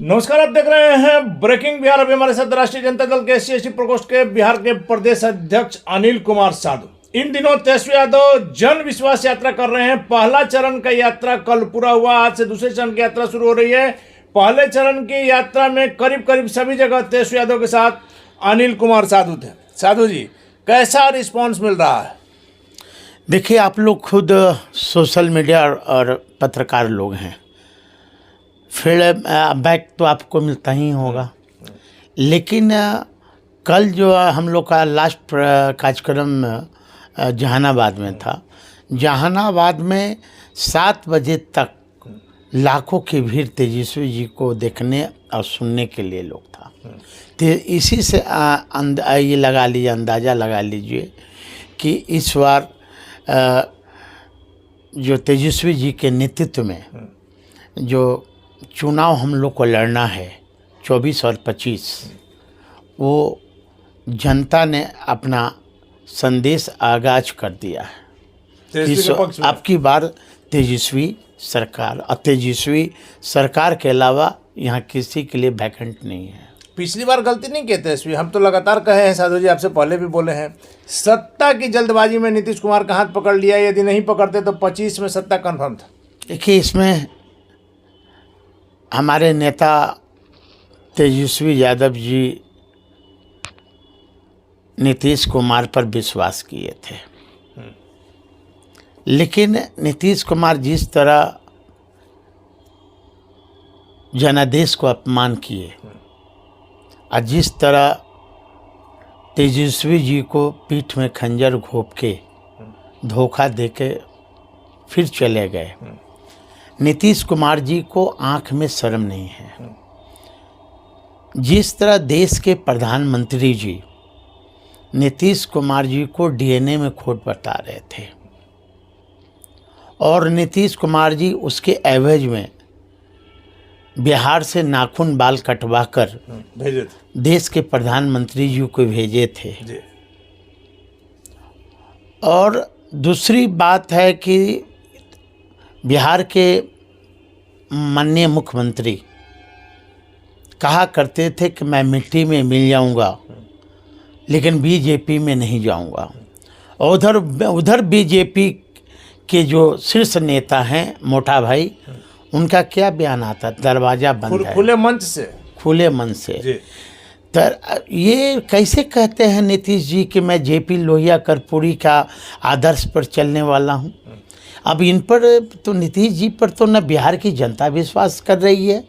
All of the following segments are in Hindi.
नमस्कार, आप देख रहे हैं ब्रेकिंग बिहार। अभी हमारे साथ राष्ट्रीय जनता दल के SC/ST प्रकोष्ठ के बिहार के प्रदेश अध्यक्ष अनिल कुमार साधु। इन दिनों तेजस्वी यादव जन विश्वास यात्रा कर रहे हैं। पहला चरण का यात्रा कल पूरा हुआ, आज से दूसरे चरण की यात्रा शुरू हो रही है। पहले चरण की यात्रा में करीब करीब सभी जगह तेजस्वी यादव के साथ अनिल कुमार साधु थे। साधु जी, कैसा रिस्पॉन्स मिल रहा है? देखिए, आप लोग खुद सोशल मीडिया और पत्रकार लोग हैं, फीडबैक तो आपको मिलता ही होगा। लेकिन कल जो हम लोग का लास्ट कार्यक्रम जहानाबाद में था, जहानाबाद में 7 बजे तक लाखों की भीड़ तेजस्वी जी को देखने और सुनने के लिए लोग था। तो इसी से ये लगा लीजिए, अंदाज़ा लगा लीजिए कि इस बार जो तेजस्वी जी के नेतृत्व में जो चुनाव हम लोग को लड़ना है 24 और 25, वो जनता ने अपना संदेश आगाज कर दिया है। आपकी बार तेजस्वी सरकार, और तेजस्वी सरकार के अलावा यहाँ किसी के लिए वैकेंट नहीं है। पिछली बार गलती नहीं की तेजस्वी, हम तो लगातार कहे हैं साधु जी, आपसे पहले भी बोले हैं, सत्ता की जल्दबाजी में नीतीश कुमार का हाथ पकड़ लिया। यदि नहीं पकड़ते तो 25 में सत्ता कन्फर्म था। देखिए, इसमें हमारे नेता तेजस्वी यादव जी नीतीश कुमार पर विश्वास किए थे, लेकिन नीतीश कुमार जिस तरह जनादेश को अपमान किए और जिस तरह तेजस्वी जी को पीठ में खंजर घोंप के धोखा देके फिर चले गए, नीतीश कुमार जी को आंख में शर्म नहीं है। जिस तरह देश के प्रधानमंत्री जी नीतीश कुमार जी को DNA में खोट बता रहे थे और नीतीश कुमार जी उसके एवज में बिहार से नाखून बाल कटवा कर भेजे थे, देश के प्रधानमंत्री जी को भेजे थे। और दूसरी बात है कि बिहार के माननीय मुख्यमंत्री कहा करते थे कि मैं मिट्टी में मिल जाऊंगा लेकिन बीजेपी में नहीं जाऊंगा। और उधर बीजेपी के जो शीर्ष नेता हैं मोटा भाई, उनका क्या बयान आता, दरवाज़ा बंद है, खुले मन से। तो ये कैसे कहते हैं नीतीश जी कि मैं JP लोहिया कर्पूरी का आदर्श पर चलने वाला हूँ? अब इन पर तो नीतीश जी पर तो न बिहार की जनता विश्वास कर रही है,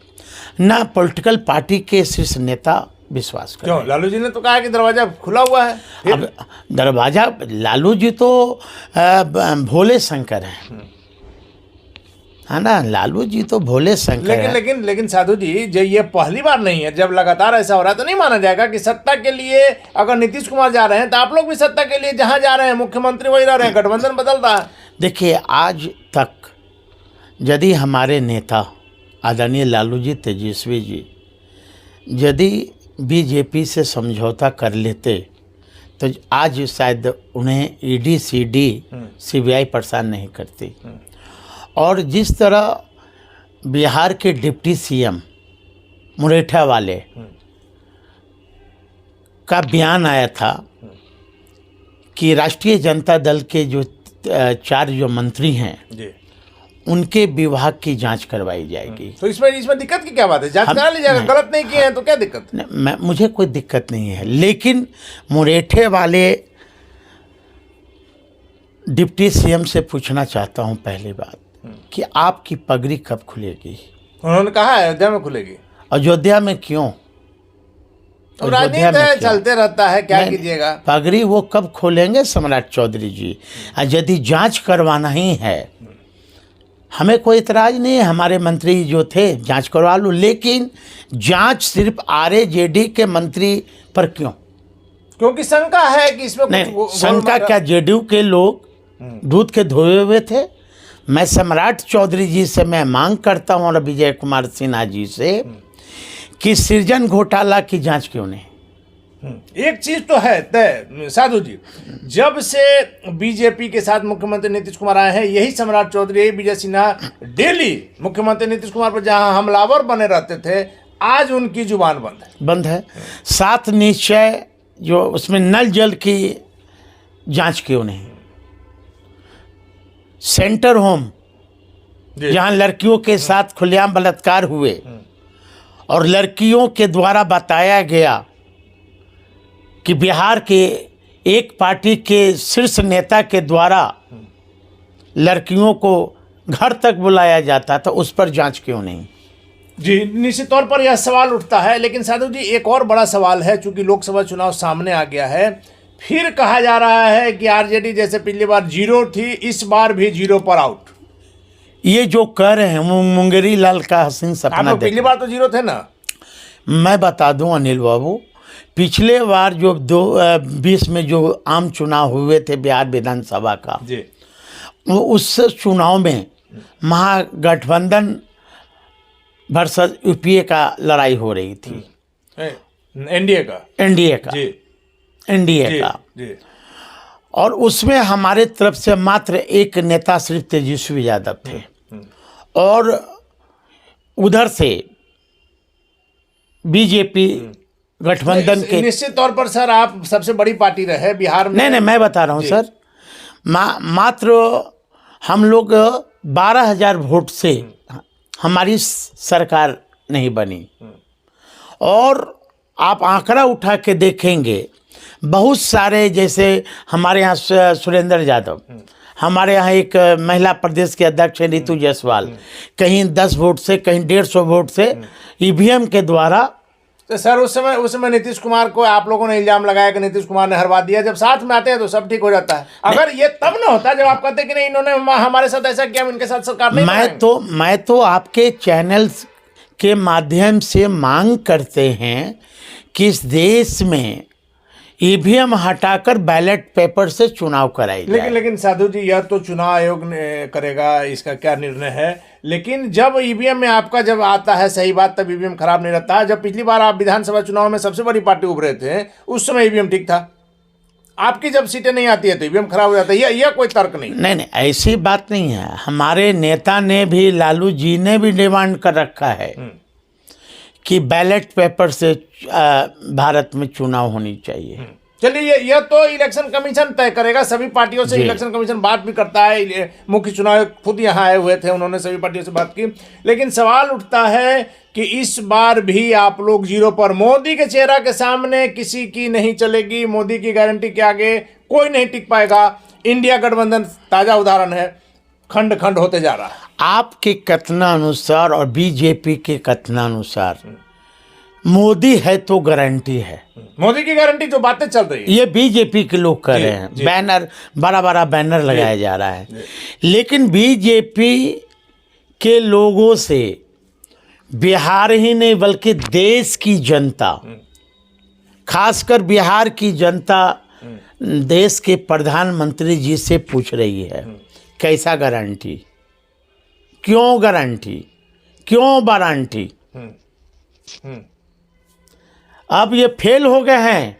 ना पॉलिटिकल पार्टी के शीर्ष नेता विश्वास कर रहे हैं। लालू जी ने तो कहा कि दरवाजा खुला हुआ है। अब दरवाजा, लालू जी तो भोले शंकर हैं, है ना, लालू जी तो भोले शंकर हैं। लेकिन साधु जी, जो ये पहली बार नहीं है, जब लगातार ऐसा हो रहा है तो नहीं माना जाएगा कि सत्ता के लिए अगर नीतीश कुमार जा रहे हैं तो आप लोग भी सत्ता के लिए जहां जा रहे हैं मुख्यमंत्री वही रह रहे हैं, गठबंधन बदल रहा है। देखिए, आज तक यदि हमारे नेता आदरणीय लालू जी, तेजस्वी जी यदि बीजेपी से समझौता कर लेते तो आज शायद उन्हें ED CD CBI परेशान नहीं करती। और जिस तरह बिहार के डिप्टी CM मुरेठा वाले का बयान आया था कि राष्ट्रीय जनता दल के जो 4 जो मंत्री हैं उनके विभाग की जांच करवाई जाएगी। तो इसमें दिक्कत की क्या बात है? जांच करा लीजिएगा, गलत नहीं किए हैं तो क्या दिक्कत? मुझे कोई दिक्कत नहीं है, लेकिन मुरेठे वाले डिप्टी CM से पूछना चाहता हूं पहली बात कि आपकी पगड़ी कब खुलेगी? उन्होंने कहा है अयोध्या में खुलेगी। अयोध्या में क्यों? तो राजनीति चलते रहता है, क्या कीजिएगा। पगड़ी वो कब खोलेंगे सम्राट चौधरी जी? यदि जांच करवाना ही है, हमें कोई इतराज़ नहीं है, हमारे मंत्री जो थे जांच करवा लो, लेकिन जांच सिर्फ RJD के मंत्री पर क्यों? क्योंकि शंका है कि इसमें नहीं, शंका क्या, JDU के लोग दूध के धोए हुए थे? मैं सम्राट चौधरी जी से मैं मांग करता हूँ और विजय कुमार सिन्हा जी से कि सृजन घोटाला की जांच क्यों नहीं? एक चीज तो है तय साधु जी, जब से बीजेपी के साथ मुख्यमंत्री नीतीश कुमार आए हैं, यही सम्राट चौधरी, यही विजय सिन्हा डेली मुख्यमंत्री नीतीश कुमार पर जहां हमलावर बने रहते थे, आज उनकी जुबान बंद है। 7 निश्चय जो उसमें नल जल की जांच क्यों नहीं? सेंटर होम जहां लड़कियों के साथ खुलेआम बलात्कार हुए और लड़कियों के द्वारा बताया गया कि बिहार के एक पार्टी के शीर्ष नेता के द्वारा लड़कियों को घर तक बुलाया जाता था, उस पर जांच क्यों नहीं? जी, निश्चित तौर पर यह सवाल उठता है। लेकिन साधु जी, एक और बड़ा सवाल है, चूंकि लोकसभा चुनाव सामने आ गया है, फिर कहा जा रहा है कि आरजेडी जैसे पिछली बार 0 थी, इस बार भी 0 पर आउट। ये जो कह रहे हैं मुंगेरी लाल का हसीन सपना। आप पिछली बार तो 0 थे ना। मैं बता दूं अनिल बाबू, पिछले बार जो 2020 में जो आम चुनाव हुए थे बिहार विधानसभा का जी, वो उस चुनाव में महागठबंधन वर्सेस यूपीए का लड़ाई हो रही थी। एनडीए का जी। और उसमें हमारे तरफ से मात्र एक नेता श्री तेजस्वी यादव थे और उधर से बीजेपी गठबंधन के। निश्चित तौर पर सर, आप सबसे बड़ी पार्टी रहे बिहार में। नहीं, मैं बता रहा हूँ सर, मात्र हम लोग 12,000 वोट से हमारी सरकार नहीं बनी। और आप आंकड़ा उठा के देखेंगे, बहुत सारे, जैसे हमारे यहाँ सुरेंद्र यादव, हमारे यहाँ एक महिला प्रदेश के अध्यक्ष है नीतू जायसवाल, कहीं 10 वोट से, कहीं 150 वोट से ईवीएम के द्वारा। तो सर उस समय नीतीश कुमार को आप लोगों ने इल्जाम लगाया कि नीतीश कुमार ने हरवा दिया। जब साथ में आते हैं तो सब ठीक हो जाता है। अगर ये तब ना होता जब आप कहते कि नहीं, इन्होंने हमारे साथ ऐसा किया, इनके साथ सरकार नहीं। मैं तो आपके चैनल के माध्यम से मांग करते हैं कि इस देश में ईवीएम हटाकर बैलेट पेपर से चुनाव कराई जाए। लेकिन साधु जी, यह तो चुनाव आयोग ने करेगा, इसका क्या निर्णय है। लेकिन जब ईवीएम में आपका जब आता है सही बात, तब ईवीएम खराब नहीं रहता। जब पिछली बार आप विधानसभा चुनाव में सबसे बड़ी पार्टी उभरे थे, उस समय ईवीएम ठीक था। आपकी जब सीटें नहीं आती है तो ईवीएम खराब हो जाता है। यह कोई तर्क नहीं। नहीं, ऐसी बात नहीं है। हमारे नेता ने भी, लालू जी ने भी डिमांड कर रखा है कि बैलेट पेपर से भारत में चुनाव होनी चाहिए। चलिए, यह तो इलेक्शन कमीशन तय करेगा। सभी पार्टियों से इलेक्शन कमीशन बात भी करता है। मुख्य चुनाव खुद यहाँ आए हुए थे, उन्होंने सभी पार्टियों से बात की। लेकिन सवाल उठता है कि इस बार भी आप लोग 0 पर। मोदी के चेहरा के सामने किसी की नहीं चलेगी। मोदी की गारंटी के आगे कोई नहीं टिक पाएगा। इंडिया गठबंधन ताजा उदाहरण है, खंड खंड होते जा रहा है। आपके कथनानुसार और बीजेपी के कथनानुसार मोदी है तो गारंटी है। मोदी की गारंटी जो बातें चल रही है, ये बीजेपी के लोग कर रहे हैं। बैनर, बड़ा बैनर लगाया जा रहा है। लेकिन बीजेपी के लोगों से बिहार ही नहीं बल्कि देश की जनता, खासकर बिहार की जनता, देश के प्रधानमंत्री जी से पूछ रही है, कैसा गारंटी, क्यों गारंटी, क्यों वारंटी। अब ये फेल हो गए हैं।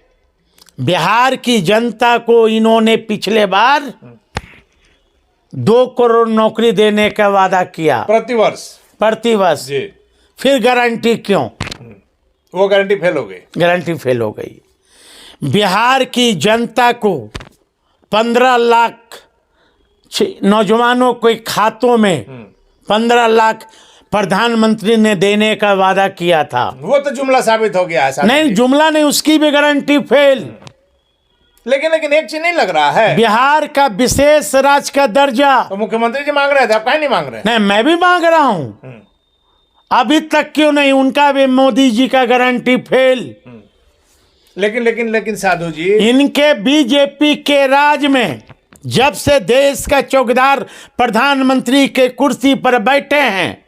बिहार की जनता को इन्होंने पिछले बार 2 करोड़ नौकरी देने का वादा किया प्रतिवर्ष। फिर गारंटी क्यों? वो गारंटी फेल हो गई। गारंटी फेल हो गई। बिहार की जनता को 15 लाख नौजवानों के खातों में 15 लाख प्रधानमंत्री ने देने का वादा किया था। वो तो जुमला साबित हो गया है। नहीं, जुमला नहीं, उसकी भी गारंटी फेल। लेकिन एक चीज नहीं लग रहा है, बिहार का विशेष राज्य का दर्जा तो मुख्यमंत्री जी मांग रहे थे, आप काहे नहीं मांग रहे? नहीं, मैं भी मांग रहा हूं। अभी तक क्यों नहीं? उनका भी मोदी जी का गारंटी फेल। लेकिन साधु जी, इनके बीजेपी के राज में जब से देश का चौकीदार प्रधानमंत्री के कुर्सी पर बैठे हैं,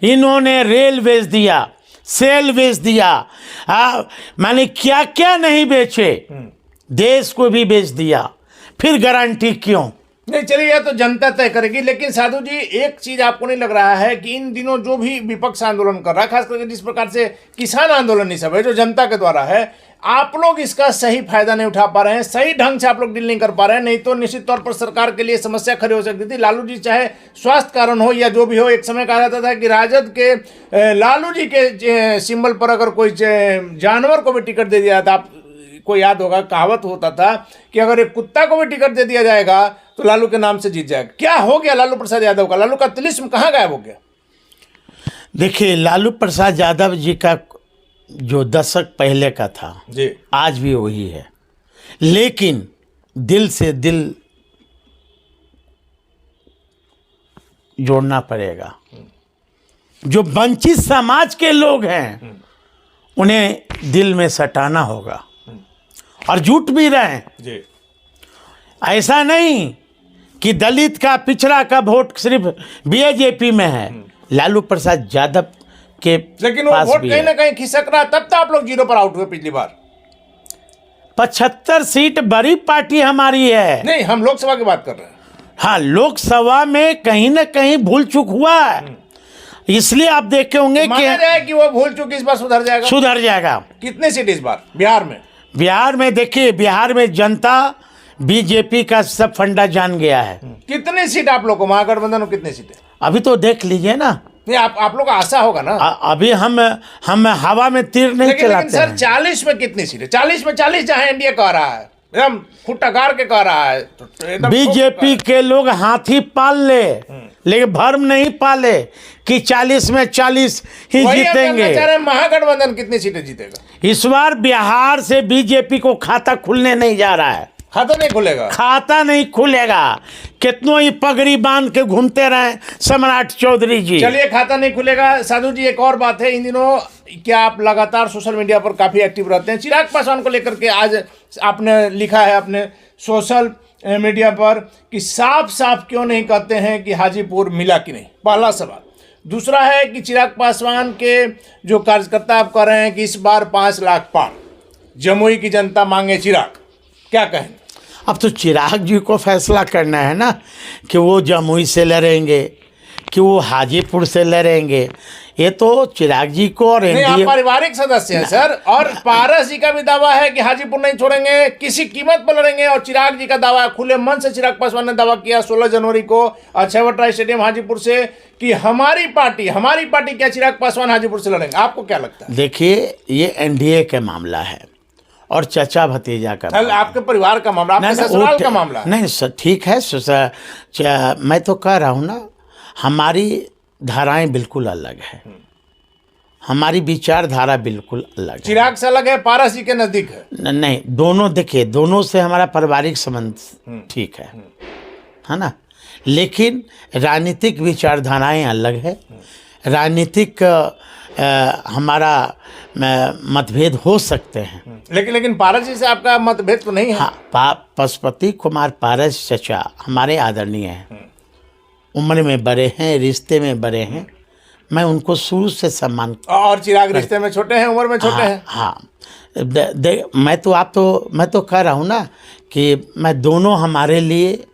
इन्होंने रेल बेच दिया, सेल बेच दिया, माने क्या क्या नहीं बेचे, देश को भी बेच दिया। फिर गारंटी क्यों? नहीं, चलिए, यह तो जनता तय करेगी। लेकिन साधु जी, एक चीज आपको नहीं लग रहा है कि इन दिनों जो भी विपक्ष आंदोलन कर रहा है, खास करके जिस प्रकार से किसान आंदोलन ये सब है जो जनता के द्वारा है, आप लोग इसका सही फायदा नहीं उठा पा रहे हैं, सही ढंग से आप लोग डील नहीं कर पा रहे हैं, नहीं तो निश्चित तौर पर सरकार के लिए समस्या खड़ी हो सकती थी। लालू जी चाहे स्वास्थ्य कारण हो या जो भी हो, एक समय कहा जाता था कि राजद के लालू जी के सिंबल पर अगर कोई जानवर को भी टिकट दे दिया था, आपको याद होगा कहावत होता था कि अगर एक कुत्ता को भी टिकट दे दिया जाएगा तो लालू के नाम से जीत जाएगा। क्या हो गया लालू प्रसाद यादव का? लालू का तिलिस्म कहाँ गायब हो गया? देखिए, लालू प्रसाद यादव जी का जो दशक पहले का था जी, आज भी वही है, लेकिन दिल से दिल जोड़ना पड़ेगा। जो वंचित समाज के लोग हैं उन्हें दिल में सटाना होगा, और जुट भी रहे हैं जी। ऐसा नहीं कि दलित का पिछड़ा का वोट सिर्फ बीजेपी में है, लालू प्रसाद यादव के लेकिन वो पास वोट भी कहीं है। ना कहीं खिसक रहा, तब तो आप लोग 0 पर आउट हुए पिछली बार। 75 सीट बड़ी पार्टी हमारी है। नहीं, हम लोकसभा की बात कर रहे हैं। हाँ, लोकसभा में कहीं ना कहीं भूल चूक हुआ है, इसलिए आप देखे होंगे माना कि जाए कि वो भूल चूक इस बार सुधर जाएगा। सुधर जाएगा। कितने सीट इस बार बिहार में? बिहार में देखिए, बिहार में जनता बीजेपी का सब फंडा जान गया है। कितनी सीट आप लोग को, महागठबंधन को कितनी सीटें? अभी तो देख लीजिए ना, नहीं, आप लोग का आशा होगा ना। अभी हम हवा में तीर नहीं लेकिन चलाते सर हैं। 40 में कितनी सीटें? 40 में 40 जहां एनडीए कह रहा है, एकदम खुट्टा गाड़ के कह रहा है, तो एकदम बीजेपी के लोग हाथी पाल ले, लेकिन भर्म नहीं पाले कि 40 में 40 ही वही हम जानना जीतेंगे। चाह रहे हैं, महागठबंधन कितनी सीटें जीतेगा? इस बार बिहार से बीजेपी को खाता खुलने नहीं जा रहा है, खाता नहीं खुलेगा। खाता नहीं खुलेगा। कितनों ही पगड़ी बांध के घूमते रहे सम्राट चौधरी जी। चलिए, खाता नहीं खुलेगा। साधु जी, एक और बात है, इन दिनों क्या आप लगातार सोशल मीडिया पर काफी एक्टिव रहते हैं? चिराग पासवान को लेकर के आज आपने लिखा है अपने सोशल मीडिया पर कि साफ साफ क्यों नहीं कहते हैं कि हाजीपुर मिला कि नहीं, पहला सवाल। दूसरा है कि चिराग पासवान के जो कार्यकर्ता आप कह रहे हैं कि इस बार 5 लाख पार, जमुई की जनता मांगे चिराग, क्या कहेंगे? अब तो चिराग जी को फैसला करना है ना कि वो जमुई से लड़ेंगे कि वो हाजीपुर से लड़ेंगे। ये तो चिराग जी को और नहीं, आप एनडीए पारिवारिक सदस्य हैं सर, और पारस जी का भी दावा है कि हाजीपुर नहीं छोड़ेंगे, किसी कीमत पर लड़ेंगे। और चिराग जी का दावा है, खुले मन से चिराग पासवान ने दावा किया 16 जनवरी को अक्षयवट स्टेडियम हाजीपुर से कि हमारी पार्टी क्या चिराग पासवान हाजीपुर से लड़ेंगे। आपको क्या लगता है? देखिए, ये एनडीए का मामला है और चचा भतीजा का कल आपके परिवार का मामला, आपके ससुराल का मामला है। नहीं सर, ठीक है मैं तो कह रहा हूँ ना, हमारी धाराएं बिल्कुल अलग है, हमारी विचारधारा बिल्कुल अलग है। चिराग से अलग है, पारस जी के नजदीक है। नहीं, दोनों देखिए, दोनों से हमारा पारिवारिक संबंध ठीक है ना, लेकिन राजनीतिक विचारधाराएं अलग है। राजनीतिक हमारा मतभेद हो सकते हैं, लेकिन पारस जी से आपका मतभेद तो नहीं है? हाँ, पशुपति कुमार पारस चचा हमारे आदरणीय हैं, उम्र में बड़े हैं, रिश्ते में बड़े हैं, मैं उनको शुरू से सम्मान। और चिराग रिश्ते में छोटे हैं, उम्र में छोटे हैं। हाँ, मैं तो कह रहा हूँ ना कि मैं दोनों हमारे लिए,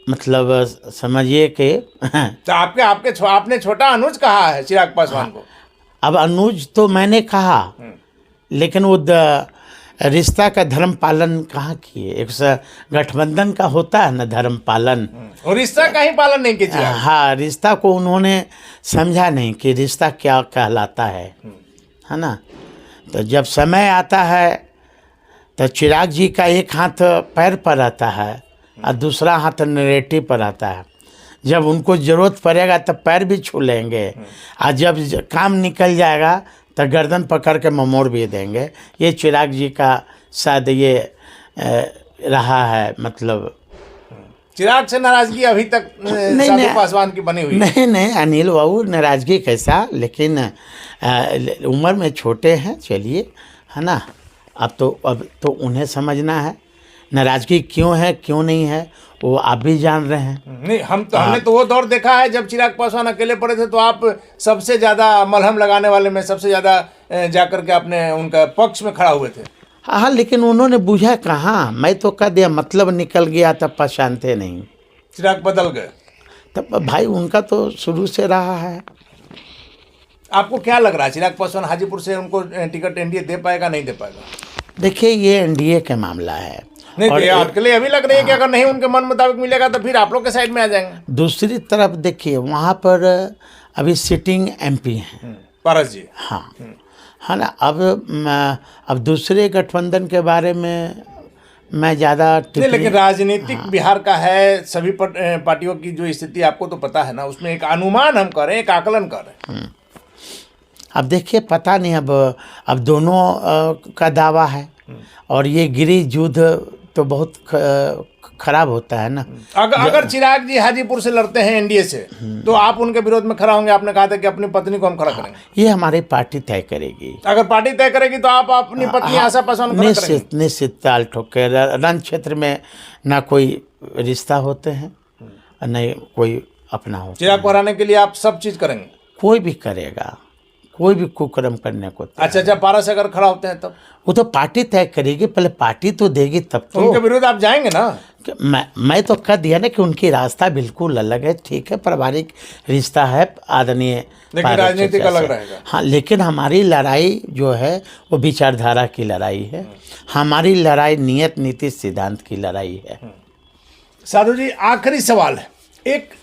मतलब समझिए कि तो आपने छोटा अनुज कहा है चिराग पासवान को। अब अनुज तो मैंने कहा, लेकिन वो रिश्ता का धर्म पालन कहाँ किए? एक गठबंधन का होता है ना धर्म पालन, और रिश्ता का ही पालन नहीं किया। हाँ, रिश्ता को उन्होंने समझा नहीं कि रिश्ता क्या कहलाता है ना। तो जब समय आता है तो चिराग जी का एक हाथ पैर पर रहता है और दूसरा हाथ नैरेटिव पर आता है। जब उनको ज़रूरत पड़ेगा तब पैर भी छू लेंगे, और जब काम निकल जाएगा तो गर्दन पकड़ के मोड़ भी देंगे। ये चिराग जी का शायद ये रहा है, मतलब चिराग से नाराजगी अभी तक साधु पासवान की बनी हुई है। नहीं अनिल बाबू, नाराजगी कैसा, लेकिन उम्र में छोटे हैं, चलिए, है ना। अब तो उन्हें समझना है नाराजगी क्यों है क्यों नहीं है, वो आप भी जान रहे हैं। नहीं, हमने तो वो दौर देखा है जब चिराग पासवान अकेले पड़े थे, तो आप सबसे ज़्यादा मलहम लगाने वाले में सबसे ज़्यादा जाकर के आपने उनका पक्ष में खड़ा हुए थे। हाँ, लेकिन उन्होंने बुझा कहाँ, मैं तो कह दिया, मतलब निकल गया तब पहचानते नहीं। चिराग बदल गए तब भाई उनका तो शुरू से रहा है। आपको क्या लग रहा है, चिराग पासवान हाजीपुर से उनको टिकट एनडीए दे पाएगा नहीं दे पाएगा? देखिए, ये एनडीए का मामला है। नहीं और तो आपके लिए अभी लग रही है कि अगर नहीं उनके मन मुताबिक मिलेगा तो फिर आप लोग के साइड में आ जाएंगे। दूसरी तरफ देखिए, वहाँ पर अभी सिटिंग एमपी हैं, पारस जी। हाँ, है ना। अब दूसरे गठबंधन के बारे में मैं ज़्यादा नहीं, लेकिन राजनीतिक बिहार का है, सभी पार्टियों की जो स्थिति आपको तो पता है ना, उसमें एक अनुमान हम करें, एक आकलन करें। अब देखिए, पता नहीं, अब दोनों का दावा है, और ये गिरी युद्ध तो बहुत खराब होता है ना। अगर चिराग जी हाजीपुर से लड़ते हैं एनडीए से, तो आप उनके विरोध में खड़ा होंगे? आपने कहा था कि अपनी पत्नी को हम खड़ा करेंगे। ये हमारी पार्टी तय करेगी। अगर पार्टी तय करेगी तो आप अपनी पत्नी आशा पासवान को खड़ा करेंगे? निश्चित ताल ठोक के। रण क्षेत्र में ना कोई रिश्ता होते हैं और न कोई अपना होता है। चिराग को हराने के लिए आप सब चीज करेंगे? कोई भी करेगा, कोई भी कुकर्म करने को। अच्छा, पारस अगर खड़ा होते हैं तब? वो तो पार्टी तय करेगी, पहले पार्टी तो देगी तब तो। उनके विरुद्ध आप जाएंगे ना? मैं तो कह दिया ना कि उनकी रास्ता बिल्कुल अलग है, ठीक है, पारिवारिक रिश्ता है आदरणीय, लेकिन राजनीतिक अलग रहेगा। हाँ, लेकिन हमारी लड़ाई जो है वो विचारधारा की लड़ाई है, हमारी लड़ाई नियत नीति सिद्धांत की लड़ाई है। साधु जी, आखिरी सवाल है। एक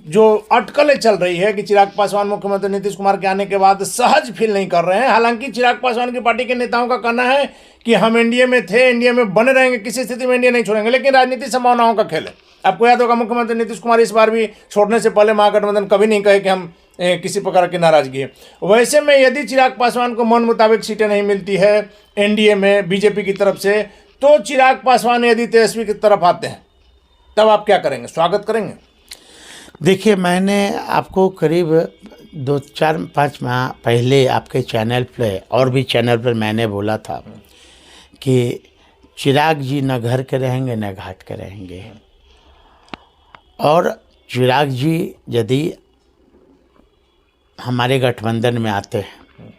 जो अटकलें चल रही है कि चिराग पासवान मुख्यमंत्री नीतीश कुमार के आने के बाद सहज फील नहीं कर रहे हैं। हालांकि चिराग पासवान की पार्टी के नेताओं का कहना है कि हम एनडीए में थे, एनडीए में बने रहेंगे, किसी स्थिति में एनडीए नहीं छोड़ेंगे, लेकिन राजनीतिक संभावनाओं का खेल है। आपको याद होगा, मुख्यमंत्री नीतीश कुमार इस बार भी छोड़ने से पहले महागठबंधन कभी नहीं कहे कि हम किसी प्रकार की नाराजगी है। वैसे में यदि चिराग पासवान को मन मुताबिक सीटें नहीं मिलती है एनडीए में बीजेपी की तरफ से, तो चिराग पासवान यदि तेजस्वी की तरफ आते हैं, तब आप क्या करेंगे? स्वागत करेंगे? देखिए, मैंने आपको करीब 2-4-5 माह पहले आपके चैनल पे और भी चैनल पर मैंने बोला था कि चिराग जी न घर के रहेंगे न घाट के रहेंगे, और चिराग जी यदि हमारे गठबंधन में आते हैं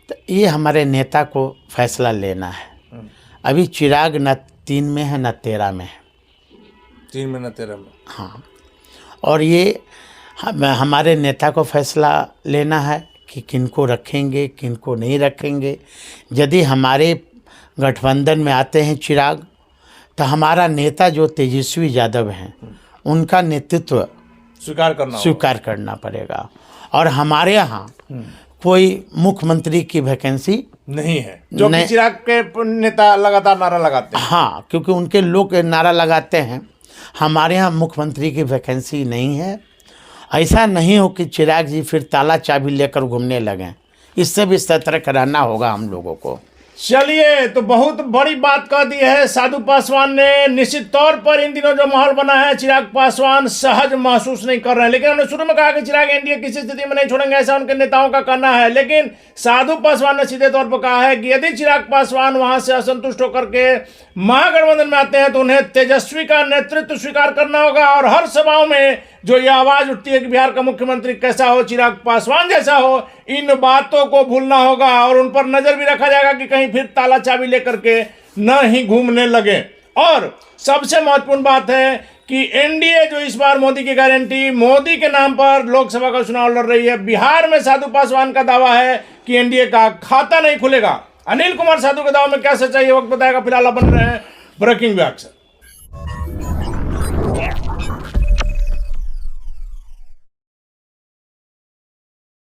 तो ये हमारे नेता को फैसला लेना है। अभी चिराग न 3 में है न 13 में है। 3 में न 13 में, हाँ। और ये हमारे नेता को फैसला लेना है कि किनको रखेंगे किनको नहीं रखेंगे। यदि हमारे गठबंधन में आते हैं चिराग, तो हमारा नेता जो तेजस्वी यादव हैं उनका नेतृत्व स्वीकार करना पड़ेगा, और हमारे यहाँ कोई मुख्यमंत्री की वैकेंसी नहीं है, जो कि चिराग के नेता लगातार नारा लगाते हैं। हाँ, क्योंकि उनके लोग नारा लगाते हैं। हमारे यहाँ मुख्यमंत्री की वैकेंसी नहीं है। ऐसा नहीं हो कि चिराग जी फिर ताला चाबी लेकर घूमने लगें, इससे भी सतर्क रहना होगा हम लोगों को। चलिए, तो बहुत बड़ी बात कह दी है साधु पासवान ने। निश्चित तौर पर इन दिनों जो माहौल बना है, चिराग पासवान सहज महसूस नहीं कर रहे हैं। लेकिन हमने शुरू में कहा कि चिराग एनडीए किसी स्थिति में नहीं छोड़ेंगे, ऐसा उनके नेताओं का कहना है। लेकिन साधु पासवान ने सीधे तौर पर कहा है कि यदि चिराग पासवान वहां से असंतुष्ट होकर के महागठबंधन में आते हैं तो उन्हें तेजस्वी का नेतृत्व स्वीकार करना होगा, और हर सभाओं में जो ये आवाज उठती है कि बिहार का मुख्यमंत्री कैसा हो, चिराग पासवान जैसा हो, इन बातों को भूलना होगा, और उन पर नजर भी रखा जाएगा कि कहीं फिर ताला चाबी लेकर के न ही घूमने लगे। और सबसे महत्वपूर्ण बात है कि एनडीए जो इस बार मोदी की गारंटी, मोदी के नाम पर लोकसभा का चुनाव लड़ रही है, बिहार में साधु पासवान का दावा है कि एनडीए का खाता नहीं खुलेगा। अनिल कुमार साधु के दावे में क्या सच्चाई है, वक्त बताएगा। फिलहाल बन रहे हैं ब्रेकिंग विभाग से।